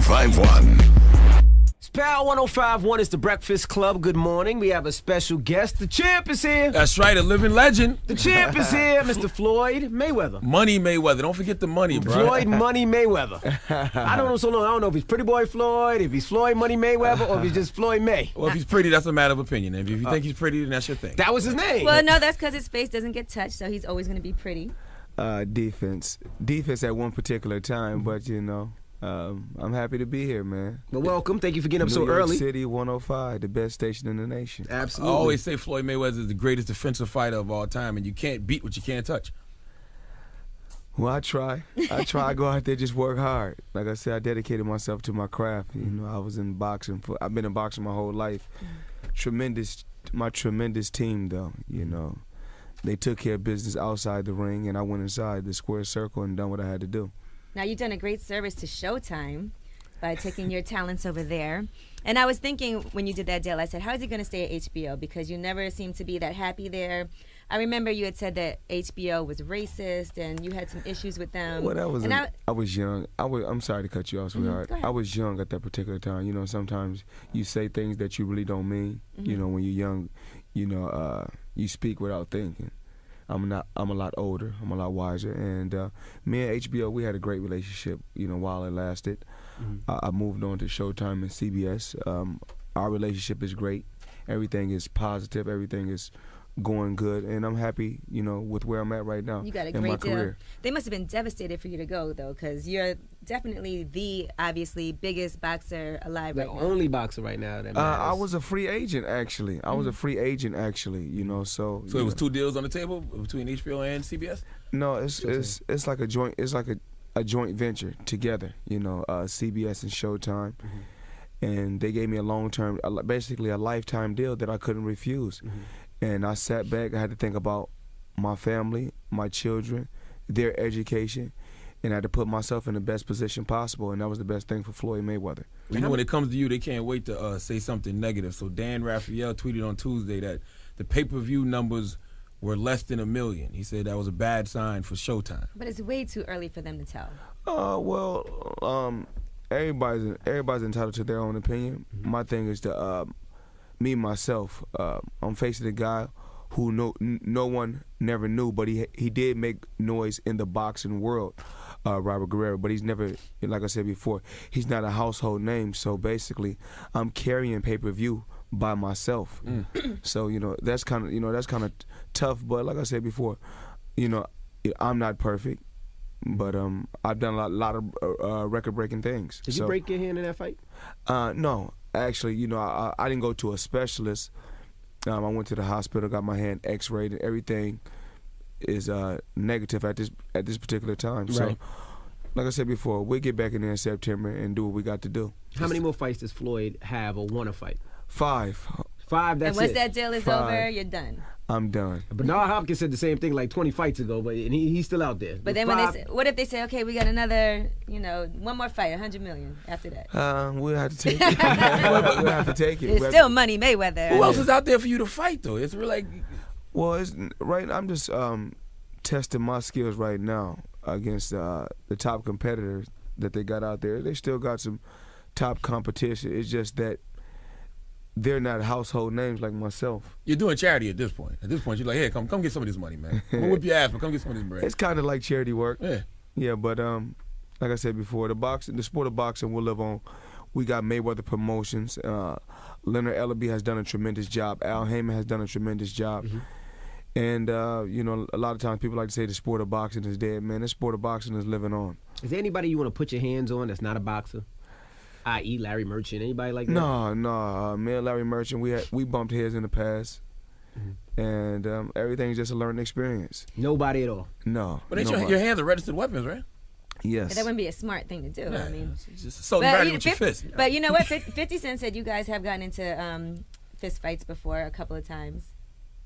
1051. Power 1051 is the Breakfast Club. Good morning. We have a special guest. The champ is here. That's right, a living legend. The champ is here, Mr. Floyd Mayweather. Money Mayweather. Don't forget the money, bro. Floyd Money Mayweather. I don't know so long. I don't know if he's Pretty Boy Floyd, if he's Floyd Money Mayweather, or if he's just Floyd May. Well, if he's pretty, that's a matter of opinion. If you think he's pretty, then that's your thing. That was his name. Well, no, that's because his face doesn't get touched, so he's always going to be pretty. Defense at one particular time, but you know, I'm happy to be here, man. Well, welcome. Thank you for getting up so New York early. City 105, the best station in the nation. Absolutely. I always say Floyd Mayweather is the greatest defensive fighter of all time, and you can't beat what you can't touch. Well, I try. I go out there, just work hard. Like I said, I dedicated myself to my craft. You know, I was in boxing. I've been in boxing my whole life. My tremendous team, though. You know, they took care of business outside the ring, and I went inside the square circle and done what I had to do. Now, you've done a great service to Showtime by taking your talents over there. And I was thinking when you did that deal, I said, how is he going to stay at HBO? Because you never seem to be that happy there. I remember you had said that HBO was racist and you had some issues with them. Well, that was I was young. I'm sorry to cut you off, sweetheart. I was young at that particular time. You know, sometimes you say things that you really don't mean. You know, when you're young, you know, you speak without thinking. I'm a lot older. I'm a lot wiser. And me and HBO, we had a great relationship, you know, while it lasted. I moved on to Showtime and CBS. Our relationship is great. Everything is positive. Everything is going good. And I'm happy, you know, with where I'm at right now. You got a in great my deal. career. They must have been devastated for you to go, though, because you're definitely the, obviously, biggest boxer alive The right now. only boxer right now that matters. I was a free agent, actually. You know, so So it was two deals on the table between HBO and CBS? No, it's like a joint. It's like a joint venture together. You know, CBS and Showtime, and they gave me a long-term, basically a lifetime deal that I couldn't refuse. And I sat back. I had to think about my family, my children, their education, and I had to put myself in the best position possible. And that was the best thing for Floyd Mayweather. You know, when it comes to you, they can't wait to say something negative. So Dan Raphael tweeted on Tuesday that the pay-per-view numbers were less than 1 million. He said that was a bad sign for Showtime. But it's way too early for them to tell. Everybody's entitled to their own opinion. My thing is to me myself. I'm facing a guy who no one never knew, but he did make noise in the boxing world, Robert Guerrero. But he's never, like I said before, he's not a household name. So basically, I'm carrying pay-per-view by myself. So you know that's kind of tough. But like I said before, you know, I'm not perfect, but I've done a lot of record-breaking things. Did you break your hand in that fight? No. Actually, you know, I didn't go to a specialist. I went to the hospital, got my hand X-rayed, and everything is negative at this particular time. Right. So, like I said before, we'll get back in there in September and do what we got to do. How many more fights does Floyd have or want to fight? 5. 5, that's and once it. that deal is 5. over, you're done. I'm done. Bernard Hopkins said the same thing like 20 fights ago, but he's still out there. But then when they say, what if they say, okay, we got another, you know, one more fight, 100 million after that? We'll have to take it. We'll have to take it. It's still Money Mayweather. Who else is out there for you to fight, though? It's really like... Well, it's right. I'm just testing my skills right now against the top competitors that they got out there. They still got some top competition. It's just that they're not household names like myself. You're doing charity at this point. At this point, you're like, hey, come get some of this money, man. I'm gonna whip your ass, but come get some of this bread. It's kind of like charity work. Yeah. Yeah, but like I said before, the sport of boxing will live on. We got Mayweather Promotions. Leonard Ellaby has done a tremendous job. Al Heyman has done a tremendous job. And, you know, a lot of times people like to say the sport of boxing is dead. Man, the sport of boxing is living on. Is there anybody you want to put your hands on that's not a boxer? I.e. Larry Merchant, anybody like that? No. Me and Larry Merchant, we bumped heads in the past. And everything's just a learning experience. Nobody at all? No. But your hands are registered weapons, right? Yes. That wouldn't be a smart thing to do. Yeah, I mean, just so ready with your fist. But you know what? 50 Cent said you guys have gotten into fist fights before a couple of times.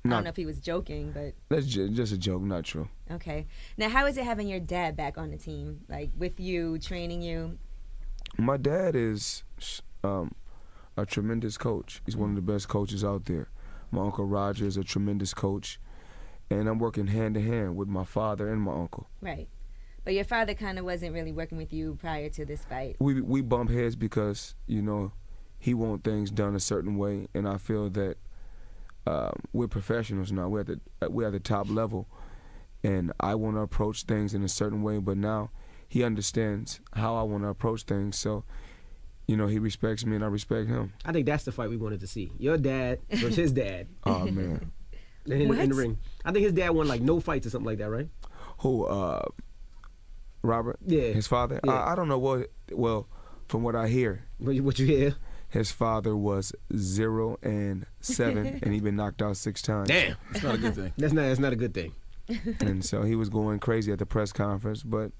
I don't know if he was joking, but... That's just a joke, not true. Okay. Now, how is it having your dad back on the team, like with you, training you? My dad is a tremendous coach. He's one of the best coaches out there. My Uncle Roger is a tremendous coach. And I'm working hand in hand with my father and my uncle. Right. But your father kind of wasn't really working with you prior to this fight. We bump heads because, you know, he want things done a certain way, and I feel that we're professionals now. We're at the top level, and I want to approach things in a certain way. But now he understands how I want to approach things. So, you know, he respects me, and I respect him. I think that's the fight we wanted to see. Your dad versus his dad. Oh man, in the ring. I think his dad won like no fights or something like that, right? Who? Robert? Yeah. His father? Yeah. I don't know what. Well, from what I hear, What you hear? his father was 0-7, and he been knocked out 6 times. Damn, it's not a good thing. That's not a good thing. And so he was going crazy at the press conference, but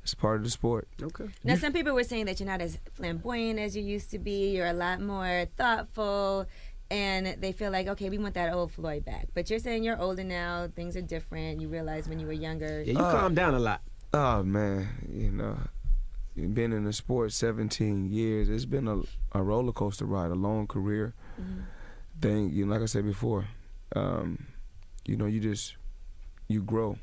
it's part of the sport. Okay. Now, some people were saying that you're not as flamboyant as you used to be. You're a lot more thoughtful, and they feel like, okay, we want that old Floyd back. But you're saying you're older now. Things are different. You realize when you were younger. Yeah, you calmed down a lot. Oh man, you know, been in the sport 17 years. It's been a roller coaster ride, a long career. Thing, you know, like I said before, you know, you grow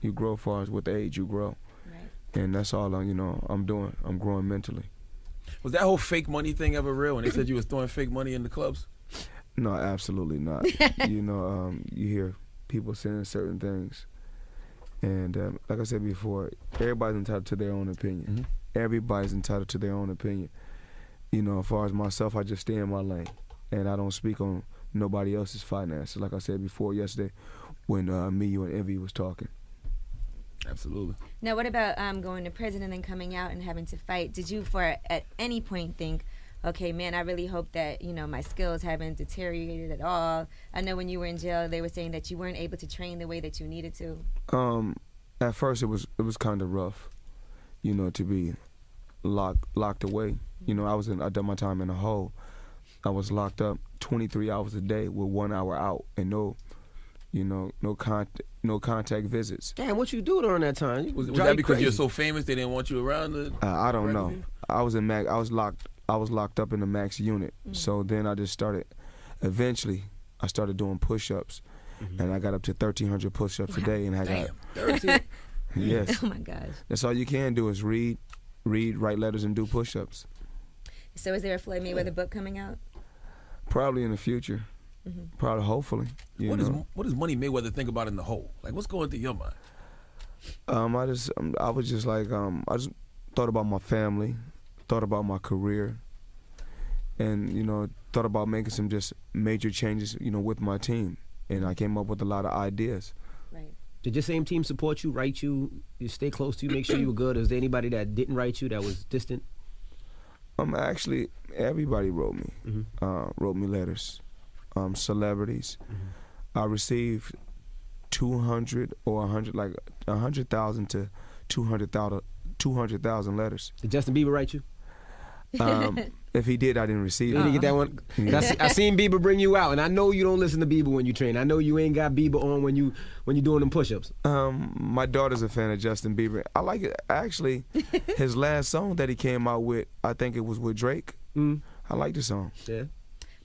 as far as with age you grow, Right. and that's all I'm doing. I'm growing mentally. Was that whole fake money thing ever real when they said you was throwing fake money in the clubs? No, absolutely not. You know, you hear people saying certain things, and like I said before, everybody's entitled to their own opinion. Everybody's entitled to their own opinion. You know, as far as myself, I just stay in my lane, and I don't speak on nobody else's finances. Like I said before yesterday, when me, you, and Envy was talking. Absolutely. Now, what about going to prison and then coming out and having to fight? Did you, at any point, think, okay, man, I really hope that, you know, my skills haven't deteriorated at all? I know when you were in jail, they were saying that you weren't able to train the way that you needed to. At first, it was kind of rough, you know, to be locked away. You know, I done my time in a hole. I was locked up 23 hours a day with 1 hour out and no contact visits. Damn, what you do during that time? Was that because you're so famous they didn't want you around? I don't know. I was locked up in the max unit. So then I just started. Eventually, I started doing push-ups, and I got up to 1,300 push-ups a day, and I got 13. Yes. Oh my gosh. That's all you can do is read, write letters, and do push-ups. So is there a Floyd Mayweather book coming out? Probably in the future. Probably, hopefully. What does Money Mayweather think about in the hole? Like, what's going through your mind? I just thought about my family, thought about my career, and, you know, thought about making some just major changes, you know, with my team. And I came up with a lot of ideas. Right. Did your same team support you, write you, stay close to you, make sure you were good? Is there anybody that didn't write you, that was distant? Actually, everybody wrote me letters. Celebrities. I received 200 or 100, like 100,000 to 200,000 letters. Did Justin Bieber write you? If he did, I didn't receive You it. didn't get that one? I seen Bieber bring you out, and I know you don't listen to Bieber when you train. I know you ain't got Bieber on when you doing them push-ups. My daughter's a fan of Justin Bieber. I like it. Actually, his last song that he came out with, I think it was with Drake. I like the song. Yeah.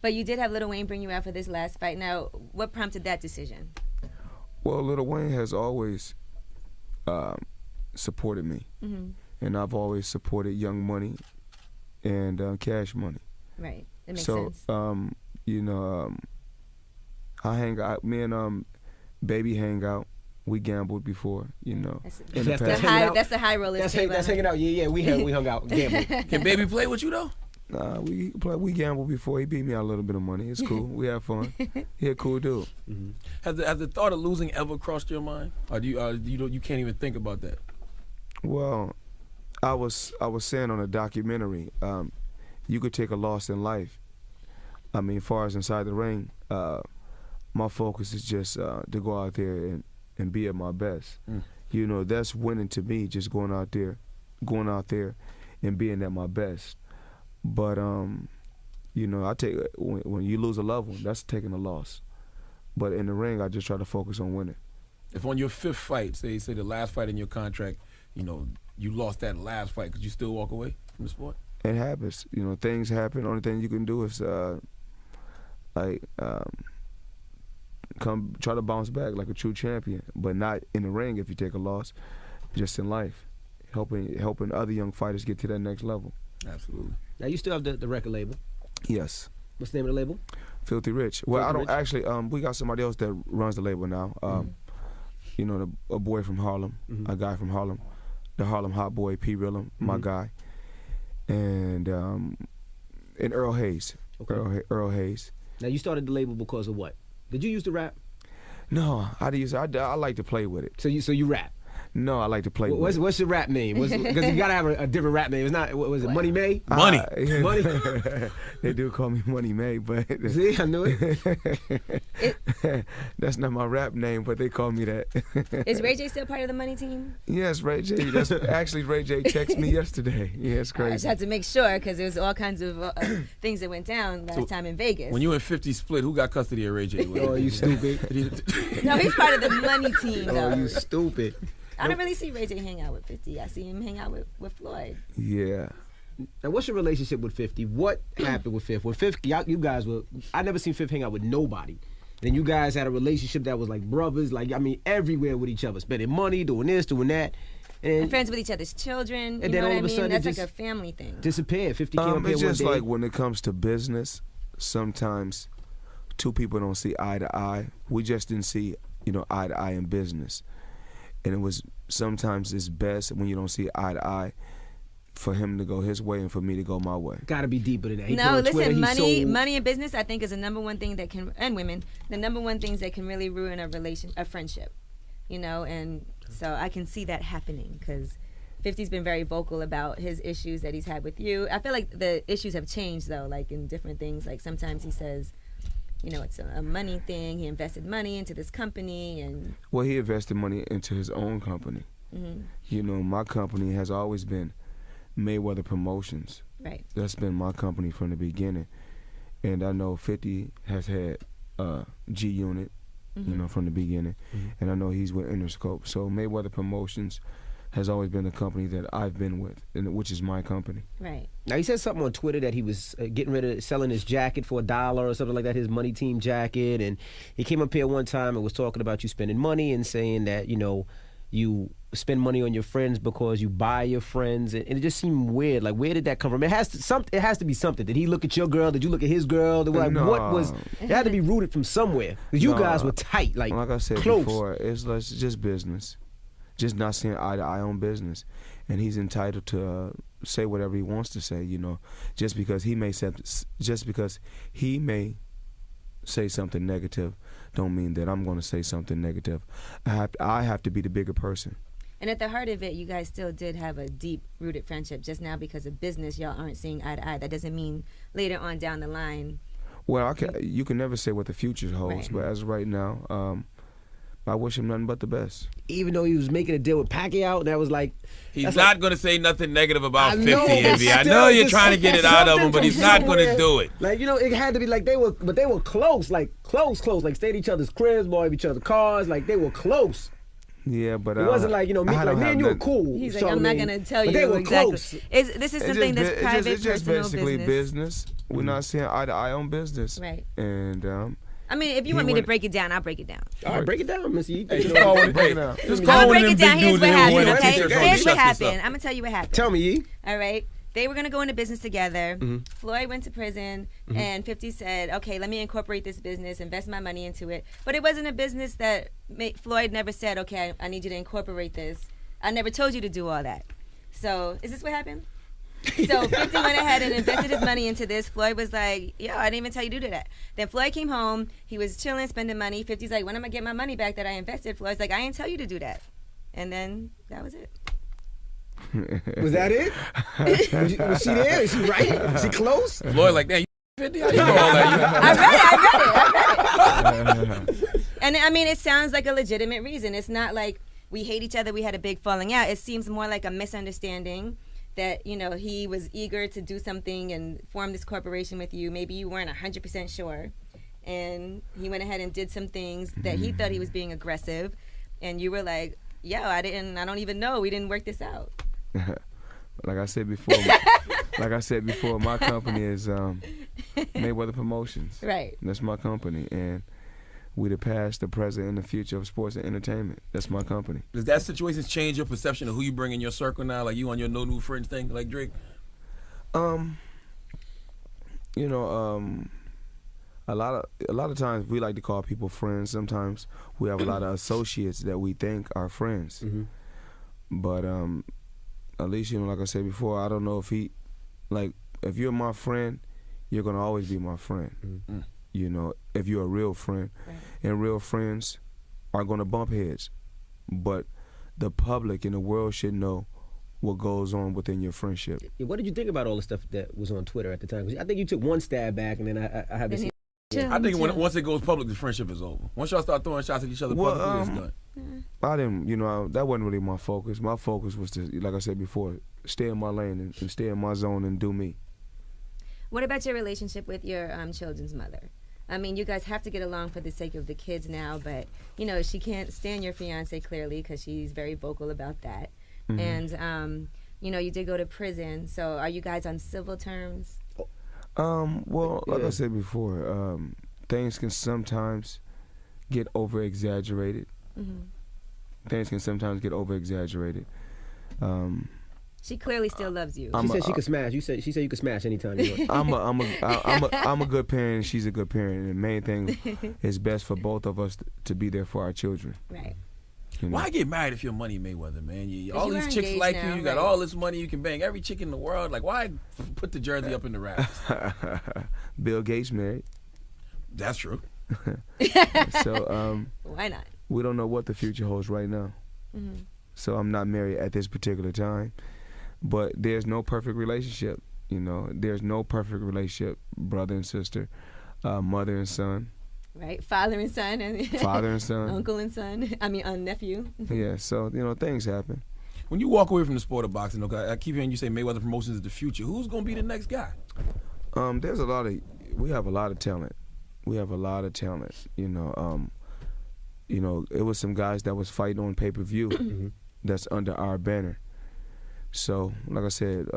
But you did have Lil Wayne bring you out for this last fight. Now, what prompted that decision? Well, Lil Wayne has always supported me, and I've always supported Young Money and Cash Money. Right, that makes so, sense. You know, I hang out. Me and Baby hang out. We gambled before, you know. That's the high roller. That's hanging out. Yeah, we hung out, gambled. Can Baby play with you though? Nah, we gambled before. He beat me out a little bit of money. It's cool. We have fun. He a cool dude. Has the thought of losing ever crossed your mind, or do you can't even think about that? Well, I was saying on a documentary, you could take a loss in life. I mean, as far as inside the ring, my focus is just to go out there and be at my best. You know, that's winning to me. Just going out there and being at my best. But you know, I take when you lose a loved one, that's taking a loss. But in the ring, I just try to focus on winning. If on your 5th fight, say the last fight in your contract, you know, you lost that last fight, could you still walk away from the sport? It happens. You know, things happen. Only thing you can do is come try to bounce back like a true champion, but not in the ring if you take a loss, just in life. helping other young fighters get to that next level. Absolutely. Now you still have the record label. Yes. What's the name of the label? Filthy Rich. Well, Filthy I don't Rich? actually. We got somebody else that runs the label now. You know, a boy from Harlem, a guy from Harlem, the Harlem Hot Boy, P. Rillum, my guy, and Earl Hayes. Okay. Earl Hayes. Now you started the label because of what? Did you used to rap? No, I like to play with it. So you rap. No, I like to play with it. What's your rap name? Because you gotta have a different rap name. It's not. What was it? Money May? Money. Money. They do call me Money May, but See, I knew it. that's not my rap name, but they call me that. Is Ray J still part of the Money team? Yes, Ray J. That's actually Ray J. texted me yesterday. Yeah, it's I crazy. just had to make sure because there was all kinds of things that went down last time in Vegas. When you and 50 split, who got custody of Ray J? Oh, you stupid. No, he's part of the Money team though. Oh, you stupid. I don't really see Ray J hang out with 50. I see him hang out with Floyd. Yeah. Now, what's your relationship with 50? What happened with Fifth? With Fifth, you guys were. I never seen Fifth hang out with nobody. Then you guys had a relationship that was like brothers, like everywhere with each other, spending money, doing this, doing that. And friends with each other's children. You And know then all what of a I mean? sudden That's it like just a family thing. Disappeared. 50 came up here It's one just day. like when it comes to business, sometimes two people don't see eye to eye. We just didn't see, eye to eye in business. And it was sometimes it's best when you don't see eye to eye for him to go his way and for me to go my way. Gotta be deeper than that. He put No, on Twitter, listen, he money sold- and business I think is the number one thing that can, and women, the number one things that can really ruin a friendship, and so I can see that happening because 50's been very vocal about his issues that he's had with you. I feel like the issues have changed though, like in different things. Like sometimes he says, it's a money thing. He invested money into this company and. Well, he invested money into his own company. Mm-hmm. My company has always been Mayweather Promotions. Right. That's been my company from the beginning. And I know 50 has had G Unit, from the beginning. And I know he's with Interscope. So Mayweather Promotions has always been the company that I've been with, which is my company. Right. Now, he said something on Twitter that he was getting rid of selling his jacket for $1 or something like that, his Money Team jacket. And he came up here one time and was talking about you spending money and saying that, you spend money on your friends because you buy your friends. And it just seemed weird. Like, where did that come from? It has to be something. Did he look at your girl? Did you look at his girl? Like, No. what was... It had to be rooted from somewhere. Because you guys were tight, like I said close. before, it's just business. Just not seeing eye to eye on business. And he's entitled to say whatever he wants to say, just because he may say something negative don't mean that I'm going to say something negative. I have to be the bigger person. And at the heart of it, you guys still did have a deep-rooted friendship. Just now because of business, y'all aren't seeing eye to eye. That doesn't mean later on down the line. Well, you can never say what the future holds, Right. but as of right now, I wish him nothing but the best. Even though he was making a deal with Pacquiao, and that was like... He's not going to say nothing negative about I 50, know, but Envy. I still, know you're just trying to get it out of him, something but he's from not going to somewhere. do it. Like, it had to be like they were close, like close, like stayed at each other's cribs, bought each other cars, like they were close. Yeah, but It wasn't like, me and you were cool. He's like, I'm not going to tell but you they were exactly. close. This is something that's private, It's just personal basically business. We're not seeing eye to eye on business. Right. And I mean, if you want me to break it down, I'll break it down. All right, break it down, Missy. Hey, just call one break it of down. Just I'm call gonna one of break them it down. big Here's dudes what in here happened, wearing okay? t-shirts on to Here's what shut this happened. up. I'm gonna tell you what happened. Tell me, Yee. All right. They were gonna go into business together. Floyd went to prison, and 50 said, "Okay, let me incorporate this business, invest my money into it." But it wasn't a business that Floyd never said, "Okay, I need you to incorporate this." I never told you to do all that. So is this what happened? So 50 went ahead and invested his money into this. Floyd was like, yo, I didn't even tell you to do that. Then Floyd came home. He was chilling, spending money. 50's like, when am I get my money back that I invested? Floyd's like, I didn't tell you to do that. And then that was it. Was that it? Was she there? Is she right? Is she close? Floyd like, damn, you 50? How you know all that? I read it. And I mean, it sounds like a legitimate reason. It's not like we hate each other, we had a big falling out. It seems more like a misunderstanding that, he was eager to do something and form this corporation with you. Maybe you weren't 100% sure. And he went ahead and did some things that he thought he was being aggressive. And you were like, yo, I don't even know. We didn't work this out. Like I said before, my company is Mayweather Promotions. Right. That's my company, and We the past, the present, and the future of sports and entertainment. That's my company. Does that situation change your perception of who you bring in your circle now? Like you on your no new friends thing, like Drake? You know, a lot of times we like to call people friends. Sometimes we have a lot of associates that we think are friends. Mm-hmm. But at least, you know, like I said before, I don't know if if you're my friend, you're gonna always be my friend. Mm-hmm. You know, if you're a real friend, Right. and real friends are gonna bump heads, but the public and the world should know what goes on within your friendship. What did you think about all the stuff that was on Twitter at the time? 'Cause I think you took one stab back, and then I haven't seen. I think once it goes public, the friendship is over. Once y'all start throwing shots at each other publicly, it's done. I didn't, you know, that wasn't really my focus. My focus was to, like I said before, stay in my lane and stay in my zone and do me. What about your relationship with your children's mother? I mean, you guys have to get along for the sake of the kids now, but, you know, she can't stand your fiance clearly because she's very vocal about that. Mm-hmm. And, you know, you did go to prison. So are you guys on civil terms? Well, like I said before, things can sometimes get over-exaggerated. Mm-hmm. Things can sometimes get over-exaggerated. She clearly still loves you. She said she could smash. She said you could smash anytime you want. I'm a good parent, and she's a good parent. And the main thing is best for both of us to be there for our children. Right. You know? Why get married if you're Money Mayweather, man? All you these are chicks engaged like now, you got right. all this money, you can bang every chick in the world. Like, why put the jersey up in the rafters? Bill Gates married. That's true. So Why not? we don't know what the future holds right now. Mm-hmm. So I'm not married at this particular time. But there's no perfect relationship. You know, there's no perfect relationship, brother and sister, mother and son. Right, father and son, and Father and son. uncle and son. I mean, nephew. Yeah, so, you know, things happen. When you walk away from the sport of boxing, okay, I keep hearing you say Mayweather Promotions is the future. Who's going to be the next guy? We have a lot of talent. We have a lot of talent. You know, it was some guys that was fighting on pay-per-view that's under our banner. So, like I said,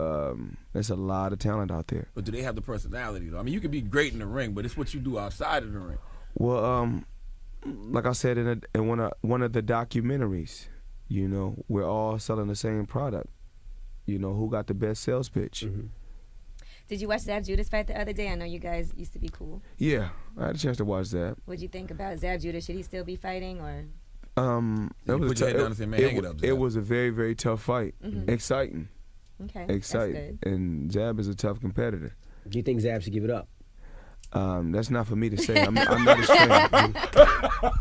there's a lot of talent out there. But do they have the personality, though? I mean, you could be great in the ring, but it's what you do outside of the ring. Well, like I said in one of the documentaries, you know, we're all selling the same product. You know, who got the best sales pitch? Mm-hmm. Did you watch Zab Judas fight the other day? I know you guys used to be cool. Yeah, I had a chance to watch that. What'd you think about Zab Judas? Should he still be fighting, or? It was a very, very tough fight. Mm-hmm. Exciting. Okay, Exciting. that's good. And Zab is a tough competitor. Do you think Zab should give it up? That's not for me to say. I'm not his friend. All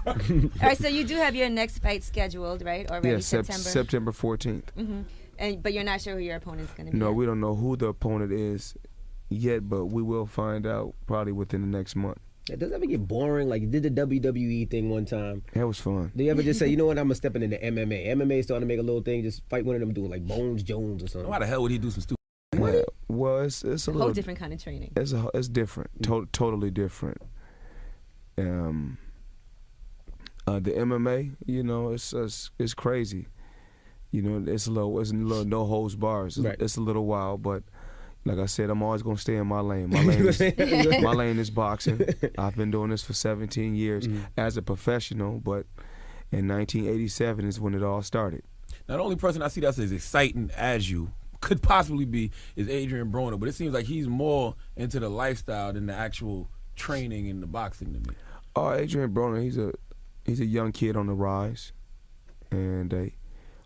right, so you do have your next fight scheduled, right? Already, Yeah, September. September 14th. Mm-hmm. But you're not sure who your opponent's going to be. No, yet. we don't know who the opponent is yet, but we will find out probably within the next month. Does that ever get boring? Like you did the WWE thing one time. That was fun. Do you ever just say, you know what, I'm gonna step into MMA? MMA starting to make a little thing, just fight one of them doing like Bones Jones or something. Why the hell would he do some stupid? Yeah, well, it's a whole little different kind of training. It's different, totally different. The MMA, you know, it's crazy. You know, it's a little no holds bars. Right. It's a little wild, but like I said, I'm always gonna stay in my lane. My lane is boxing. I've been doing this for 17 years as a professional, but in 1987 is when it all started. Now, the only person I see that's as exciting as you could possibly be is Adrian Broner, but it seems like he's more into the lifestyle than the actual training and the boxing to me. Oh, Adrian Broner, he's a young kid on the rise, and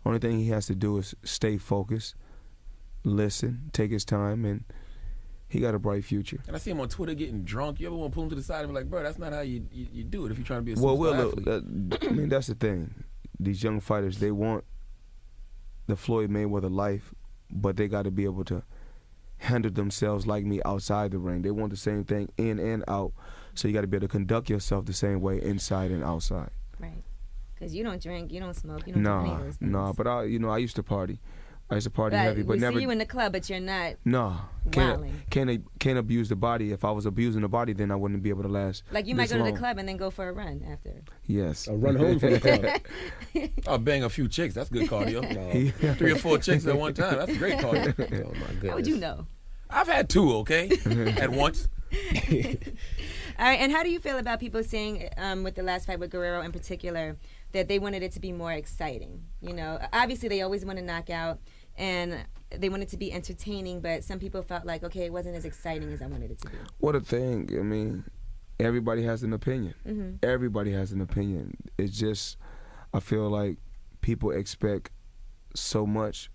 only thing he has to do is stay focused, listen, take his time, and he got a bright future. And I see him on Twitter getting drunk. You ever want to pull him to the side and be like, bro, that's not how you do it if you're trying to be a superstar athlete. I mean, that's the thing. These young fighters, they want the Floyd Mayweather life, but they got to be able to handle themselves like me outside the ring. They want the same thing in and out, so you got to be able to conduct yourself the same way inside and outside. Right. Because you don't drink, you don't smoke, you don't do any of those things. Nah, but I used to party. I used to party heavy, but we never. see you in the club, but you're not. No, wilding. can't abuse the body. If I was abusing the body, then I wouldn't be able to last. Like you might go long. to the club and then go for a run after. Yes. A run home from the club. I'll bang a few chicks. That's good cardio. No. 3 or 4 chicks at one time. That's great cardio. Oh my goodness. How would you know? I've had 2, okay, at once. All right, and how do you feel about people saying, with the last fight with Guerrero in particular, that they wanted it to be more exciting? You know, obviously they always want to knock out, and they want it to be entertaining, but some people felt like, okay, it wasn't as exciting as I wanted it to be. What a thing. I mean, everybody has an opinion. Mm-hmm. Everybody has an opinion. It's just, I feel like people expect so much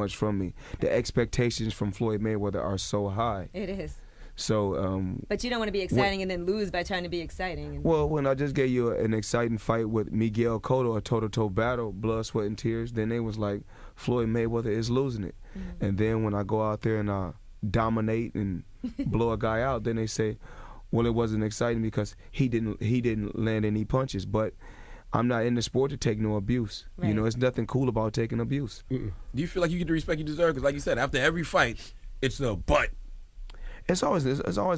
from me. The expectations from Floyd Mayweather are so high. It is. So, but you don't want to be exciting and then lose by trying to be exciting. Well, when I just gave you an exciting fight with Miguel Cotto, a toe-to-toe battle, blood, sweat, and tears, then they was like, Floyd Mayweather is losing it. Mm-hmm. And then when I go out there and I dominate and blow a guy out, then they say, well, it wasn't exciting because he didn't land any punches. But I'm not in the sport to take no abuse. Right. You know, it's nothing cool about taking abuse. Do you feel like you get the respect you deserve? Because like you said, after every fight, it's a but. It's always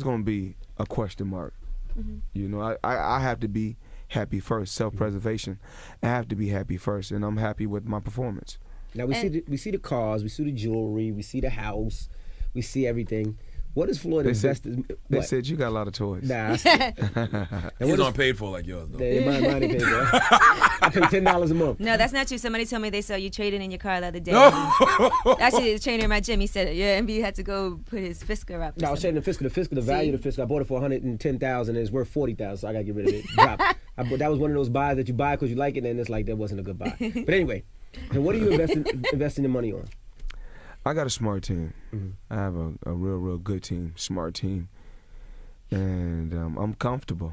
going to be a question mark. Mm-hmm. You know, I have to be happy first. Self-preservation. I have to be happy first, and I'm happy with my performance. Now we see the cars, we see the jewelry, we see the house, we see everything. What is Floyd invested? They said you got a lot of toys. Nah, he's not paid for like yours though. Mine ain't paid for. I pay $10 a month. No, that's not true. Somebody told me they saw you trading in your car the other day. Actually, the trainer in my gym, he said, yeah, MB had to go put his Fisker up. No, I was trading the Fisker. The value of the Fisker, I bought it for $110,000 and it's worth $40,000, so I gotta get rid of it. Drop. That was one of those buys that you buy because you like it, and it's like that wasn't a good buy. But anyway, so what are you investing your money on? I got a smart team. Mm-hmm. I have a real good team, smart team, and I'm comfortable.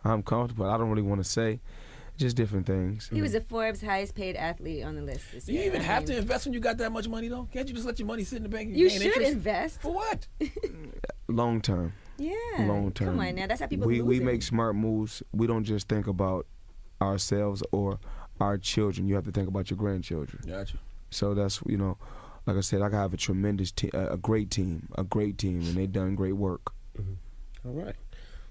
I don't really want to say, just different things. He was a Forbes highest paid athlete on the list this year. Do you even have to invest when you got that much money though? Can't you just let your money sit in the bank? And you gain should interest? Invest. For what? Long term. Yeah. Long term. Come on now, that's how people lose. We make smart moves. We don't just think about ourselves or our children. You have to think about your grandchildren. Gotcha. So that's, you know, like I said, I have a tremendous team, a great team, and they done great work. Mm-hmm. All right.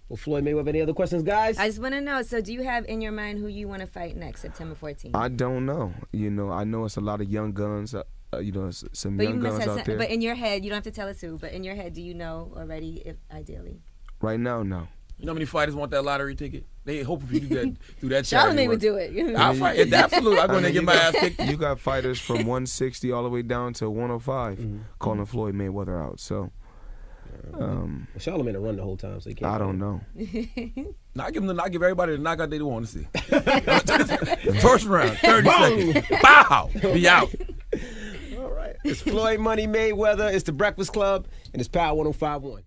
Well, Floyd Mayweather, any other questions, guys? I just want to know, so do you have in your mind who you want to fight next, September 14th? I don't know. You know, I know it's a lot of young guns, you know, some young guns out there. But in your head, you don't have to tell us who, but in your head, do you know already, if ideally? Right now, no. You know how many fighters want that lottery ticket? They hope if you do that through that charity Charlemagne work. would do it. I'll fight it. Absolutely. I'm going to get my ass kicked. You got fighters from 160 all the way down to 105 calling Floyd Mayweather out. So, Charlemagne will run the whole time, so he can't. I don't know. I give everybody the knockout they want to see. First round, 30 seconds. Bow. Be out. All right. It's Floyd Money Mayweather. It's the Breakfast Club, and it's Power 105.1.